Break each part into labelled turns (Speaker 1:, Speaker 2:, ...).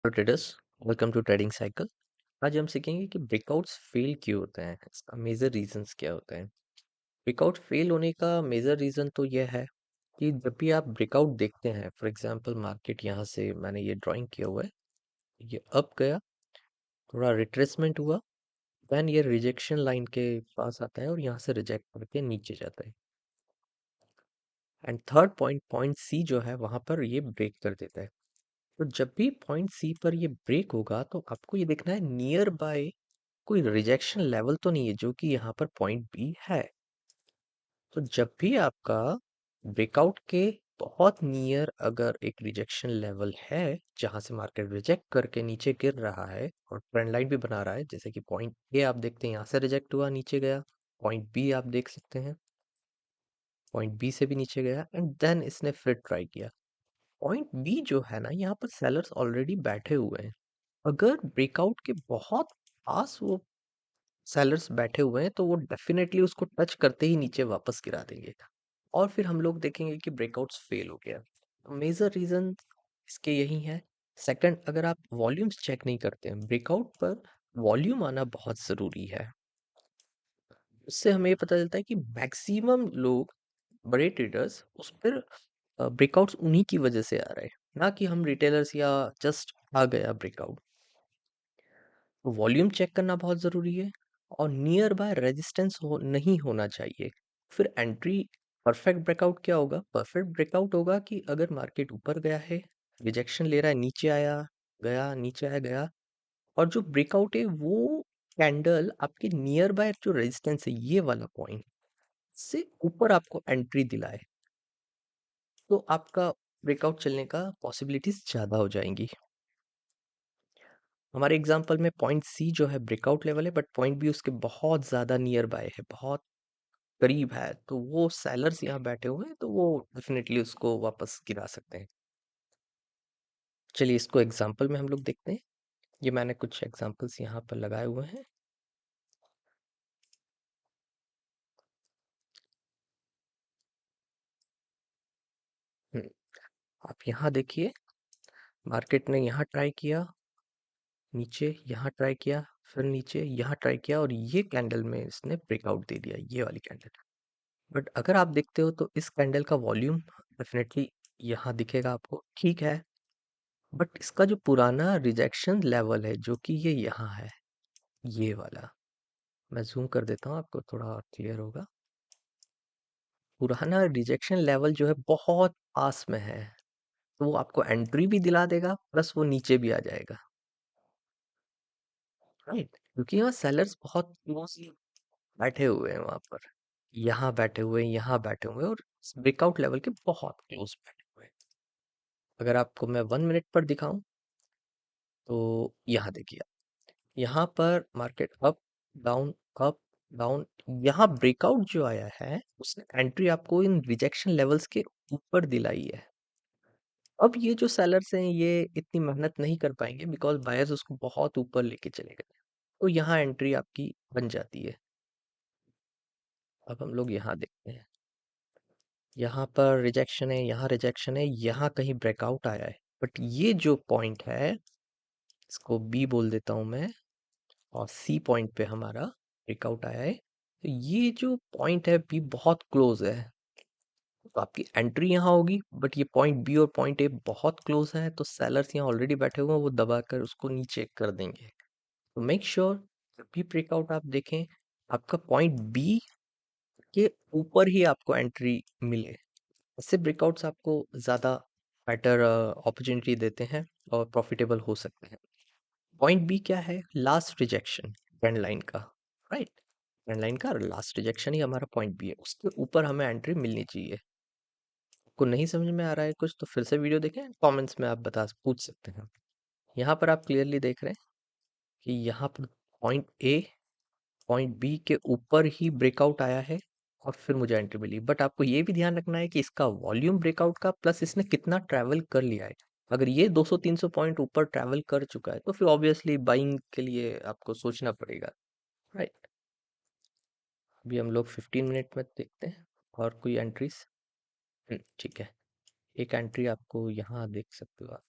Speaker 1: Hello traders. Welcome to trading cycle. आज हम सीखेंगे कि ब्रेकआउट्स फेल क्यों होते हैं, इसका मेजर रीजंस क्या होते हैं। ब्रेकआउट फेल होने का मेजर रीजन तो यह है कि जब भी आप ब्रेकआउट देखते हैं, फॉर एग्जांपल मार्केट यहाँ से मैंने ये ड्राइंग किया हुआ है, ये अप गया, थोड़ा रिट्रेसमेंट हुआ, देन ये रिजेक्शन लाइन के पास आता है और यहाँ से रिजेक्ट करके नीचे जाता है। And third point, point C जो है वहां पर ये ब्रेक कर देता है। तो जब भी पॉइंट सी पर ये ब्रेक होगा तो आपको ये देखना है नियर बाय कोई रिजेक्शन लेवल तो नहीं है, जो कि यहाँ पर पॉइंट बी है। तो जब भी आपका ब्रेकआउट के बहुत नियर अगर एक रिजेक्शन लेवल है जहां से मार्केट रिजेक्ट करके नीचे गिर रहा है और ट्रेंड लाइन भी बना रहा है, जैसे कि पॉइंट ए आप देखते हैं यहाँ से रिजेक्ट हुआ नीचे गया, पॉइंट बी आप देख सकते हैं पॉइंट बी से भी नीचे गया एंड देन इसने फिर ट्राई किया। पॉइंट बी जो है ना, यहाँ पर सेलर्स ऑलरेडी बैठे हुए हैं। अगर ब्रेकआउट के बहुत पास वो सेलर्स बैठे हुए हैं तो वो डेफिनेटली उसको टच करते ही नीचे वापस गिरा देंगे और फिर हम लोग देखेंगे कि ब्रेकआउट्स फेल हो गया। मेजर रीजन इसके यही है। सेकंड, अगर आप वॉल्यूम्स चेक नहीं करते हैं ब्रेकआउट पर, वॉल्यूम आना बहुत ज़रूरी है। उससे हमें ये पता चलता है कि मैक्सिमम लोग, बड़े ट्रेडर्स, उस पर ब्रेकआउट्स उन्हीं की वजह से आ रहे हैं, ना कि हम रिटेलर्स या जस्ट आ गया ब्रेकआउट। वॉल्यूम चेक करना बहुत ज़रूरी है और नियर बाय रेजिस्टेंस नहीं होना चाहिए। फिर एंट्री, परफेक्ट ब्रेकआउट क्या होगा? परफेक्ट ब्रेकआउट होगा कि अगर मार्केट ऊपर गया है, रिजेक्शन ले रहा है, नीचे आया, गया, नीचे आया, गया, और जो ब्रेकआउट है वो कैंडल आपके नियर बाय जो रेजिस्टेंस है, ये वाला पॉइंट से ऊपर आपको एंट्री दिलाए, तो आपका ब्रेकआउट चलने का पॉसिबिलिटीज ज़्यादा हो जाएंगी। हमारे एग्जांपल में पॉइंट सी जो है ब्रेकआउट लेवल है, बट पॉइंट बी उसके बहुत ज़्यादा नियर बाय है, बहुत करीब है, तो वो सेलर्स यहाँ बैठे हुए हैं, तो वो डेफिनेटली उसको वापस गिरा सकते हैं। चलिए इसको एग्जांपल में हम लोग देखते हैं। ये मैंने कुछ एग्जांपल्स यहाँ पर लगाए हुए हैं। हम्म, आप यहाँ देखिए, मार्केट ने यहाँ ट्राई किया, नीचे, यहाँ ट्राई किया, फिर नीचे, यहाँ ट्राई किया, और ये कैंडल में इसने ब्रेकआउट दे दिया, ये वाली कैंडल। बट अगर आप देखते हो तो इस कैंडल का वॉल्यूम डेफिनेटली यहाँ दिखेगा आपको, ठीक है, बट इसका जो पुराना रिजेक्शन लेवल है जो कि ये यहाँ है, ये वाला, मैं जूम कर देता हूँ आपको थोड़ा क्लियर होगा। पुराना रिजेक्शन लेवल जो है बहुत पास में है, तो वो आपको एंट्री भी दिला देगा प्लस वो नीचे भी आ जाएगा, राइट, क्योंकि यहाँ सेलर्स बहुत क्लोजली बैठे हुए हैं, वहां पर यहाँ बैठे हुए हैं, यहाँ बैठे हुए हैं, और ब्रेकआउट लेवल के बहुत क्लोज बैठे हुए हैं। अगर आपको मैं 1 मिनट पर दिखाऊं तो यहाँ देखिए, यहाँ पर market up, down, up, down, यहाँ ब्रेकआउट जो आया है उसने एंट्री आपको इन रिजेक्शन लेवल्स के ऊपर दिलाई है। अब ये जो सेलर्स हैं ये इतनी मेहनत नहीं कर पाएंगे बिकॉज बायर्स उसको बहुत ऊपर लेके चले गए, तो यहाँ एंट्री आपकी बन जाती है। अब हम लोग यहाँ देखते हैं, यहाँ पर रिजेक्शन है, यहाँ रिजेक्शन है, यहाँ कहीं ब्रेकआउट आया है, बट ये जो पॉइंट है, इसको बी बोल देता हूँ मैं, और सी पॉइंट पे हमारा ब्रेकआउट आया है, तो ये जो पॉइंट है बी बहुत क्लोज है, तो आपकी एंट्री यहाँ होगी, बट ये पॉइंट बी और पॉइंट ए बहुत क्लोज है, तो सेलर्स यहाँ ऑलरेडी बैठे हुए हैं, वो दबाकर उसको नीचे कर देंगे। तो मेक श्योर जब भी ब्रेकआउट आप देखें, आपका पॉइंट बी के ऊपर ही आपको एंट्री मिले। इससे ब्रेकआउट्स आपको ज़्यादा बेटर अपॉर्चुनिटी देते हैं और प्रॉफिटेबल हो सकते हैं। पॉइंट बी क्या है? लास्ट रिजेक्शन ट्रेंड लाइन का, राइट, ट्रेंड लाइन का लास्ट रिजेक्शन ही हमारा पॉइंट बी है, उसके ऊपर हमें एंट्री मिलनी चाहिए। को नहीं समझ में आ रहा है कुछ तो फिर से वीडियो देखें, कमेंट्स में आप बता पूछ सकते हैं। यहाँ पर आप क्लियरली देख रहे हैं कि यहाँ पर पॉइंट ए पॉइंट बी के ऊपर ही ब्रेकआउट आया है और फिर मुझे एंट्री मिली, बट आपको ये भी ध्यान रखना है कि इसका वॉल्यूम ब्रेकआउट का प्लस इसने कितना ट्रैवल कर लिया है। अगर ये 200-300 पॉइंट ऊपर ट्रैवल कर चुका है तो फिर ऑब्वियसली बाइंग के लिए आपको सोचना पड़ेगा, राइट। अभी हम लोग 15 मिनट में देखते हैं और कोई एंट्रीज। ठीक है, एक एंट्री आपको यहाँ देख सकते हो आप,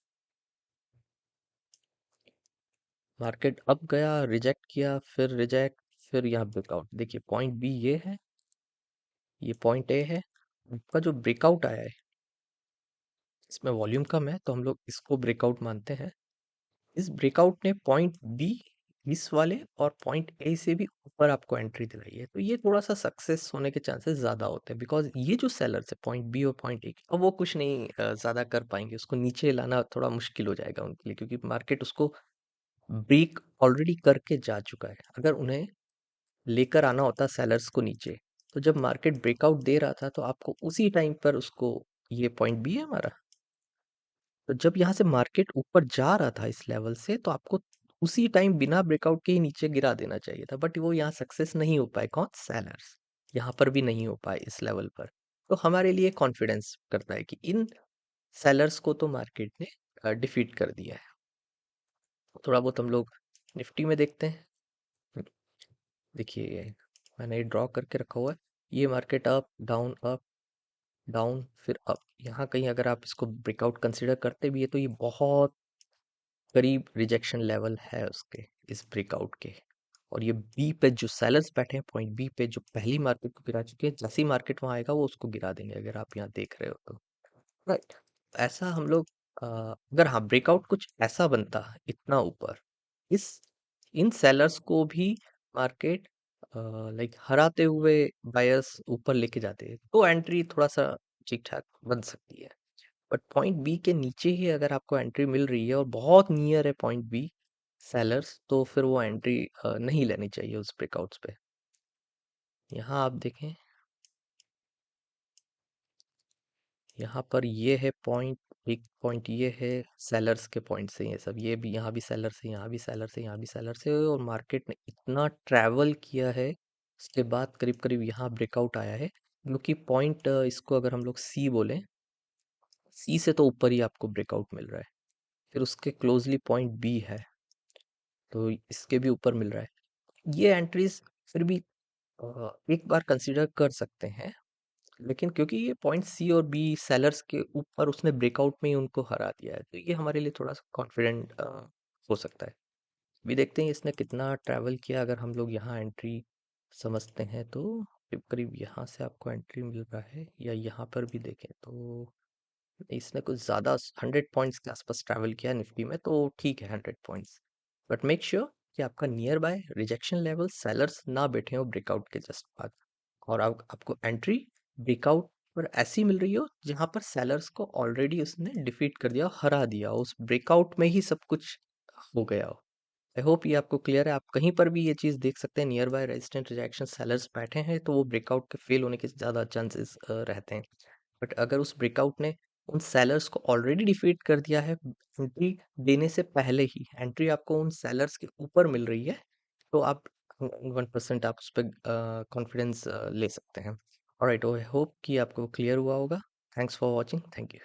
Speaker 1: मार्केट अप गया, रिजेक्ट किया, फिर रिजेक्ट, फिर यहाँ ब्रेकआउट। देखिए पॉइंट बी ये है, ये पॉइंट ए है। आपका जो ब्रेकआउट आया है इसमें वॉल्यूम कम है तो हम लोग इसको ब्रेकआउट मानते हैं। इस ब्रेकआउट ने पॉइंट बी, इस वाले और पॉइंट ए से भी ऊपर आपको एंट्री दिलाई है, तो ये थोड़ा सा सक्सेस होने के चांसेस ज्यादा होते हैं, बिकॉज ये जो सेलर्स है पॉइंट बी और पॉइंट ए, अब वो कुछ नहीं ज्यादा कर पाएंगे, उसको नीचे लाना थोड़ा मुश्किल हो जाएगा उनके लिए, क्योंकि मार्केट उसको ब्रेक ऑलरेडी करके जा चुका है। अगर उन्हें लेकर आना होता सेलर्स को नीचे, तो जब मार्केट ब्रेकआउट दे रहा था तो आपको उसी टाइम पर उसको, ये पॉइंट बी है हमारा, तो जब यहाँ से मार्केट ऊपर जा रहा था इस लेवल से, तो आपको उसी टाइम बिना ब्रेकआउट के ही नीचे गिरा देना चाहिए था, बट वो यहाँ सक्सेस नहीं हो पाए। कौन? सेलर्स। यहाँ पर भी नहीं हो पाए इस लेवल पर। तो हमारे लिए कॉन्फिडेंस करता है कि इन सेलर्स को तो मार्केट ने डिफीट कर दिया है। थोड़ा बहुत हम लोग निफ्टी में देखते हैं। देखिए मैंने ये ड्रॉ करके रखा हुआ है, ये market up down up down फिर अप। यहाँ कहीं अगर आप इसको ब्रेकआउट कंसिडर करते भी है तो ये बहुत करीब रिजेक्शन लेवल है उसके, इस ब्रेकआउट के। और ये बी पे जो सेलर्स बैठे हैं पॉइंट बी पे, जो पहली मार्केट को गिरा चुके हैं, जैसी मार्केट वहां आएगा वो उसको गिरा देंगे, अगर आप यहाँ देख रहे हो तो। राइट। ऐसा हम लोग अगर हाँ ब्रेकआउट कुछ ऐसा बनता इतना ऊपर, इस इन सेलर्स को भी मार्केट लाइक हराते हुए बायर्स ऊपर लेके जाते हैं, तो एंट्री थोड़ा सा ठीक ठाक बन सकती है। बट पॉइंट बी के नीचे ही अगर आपको एंट्री मिल रही है और बहुत नियर है पॉइंट बी सेलर्स, तो फिर वो एंट्री नहीं लेनी चाहिए उस ब्रेकआउट्स पे। यहाँ आप देखें, यहाँ पर ये है पॉइंट, एक पॉइंट ये है, सेलर्स के पॉइंट से ये सब, ये भी यहाँ भी सेलर से, यहाँ भी सेलर से, यहाँ भी सेलर से, और मार्केट ने इतना ट्रैवल किया है, उसके बाद करीब करीब यहाँ ब्रेकआउट आया है, जो कि पॉइंट, इसको अगर हम लोग सी बोलें, सी से तो ऊपर ही आपको ब्रेकआउट मिल रहा है। फिर उसके क्लोजली पॉइंट बी है, तो इसके भी ऊपर मिल रहा है। ये एंट्रीज फिर भी एक बार कंसीडर कर सकते हैं, लेकिन क्योंकि ये पॉइंट सी और बी सेलर्स के ऊपर उसने ब्रेकआउट में ही उनको हरा दिया है, तो ये हमारे लिए थोड़ा सा कॉन्फिडेंट हो सकता है। भी देखते हैं इसने कितना ट्रैवल किया। अगर हम लोग यहाँ एंट्री समझते हैं तो करीब करीब यहाँ से आपको एंट्री मिल रहा है, या यहाँ पर भी देखें तो इसने कुछ ज़्यादा 100 पॉइंट्स के आसपास ट्रैवल किया निफ्टी में, तो ठीक है 100 पॉइंट्स। बट मेक श्योर कि आपका near by rejection level sellers ना बैठे हो ब्रेकआउट के जस्ट बाद, और आपको एंट्री ब्रेकआउट पर ऐसी मिल रही हो जहां पर सेलर्स को ऑलरेडी उसने डिफीट कर दिया, हरा दिया, उस ब्रेकआउट में ही सब कुछ हो गया हो। आई होप ये आपको क्लियर है। आप कहीं पर भी ये चीज़ देख सकते हैं, near by resistant rejection sellers बैठे हैं तो वो ब्रेकआउट के फेल होने के ज़्यादा चांसेस रहते हैं। बट अगर उस ब्रेकआउट ने उन सेलर्स को ऑलरेडी डिफीट कर दिया है एंट्री देने से पहले ही, एंट्री आपको उन सेलर्स के ऊपर मिल रही है, तो आप 1% आप उस पर कॉन्फिडेंस ले सकते हैं। ऑलराइट, आई होप कि आपको क्लियर हुआ होगा। Thanks for watching, thank you.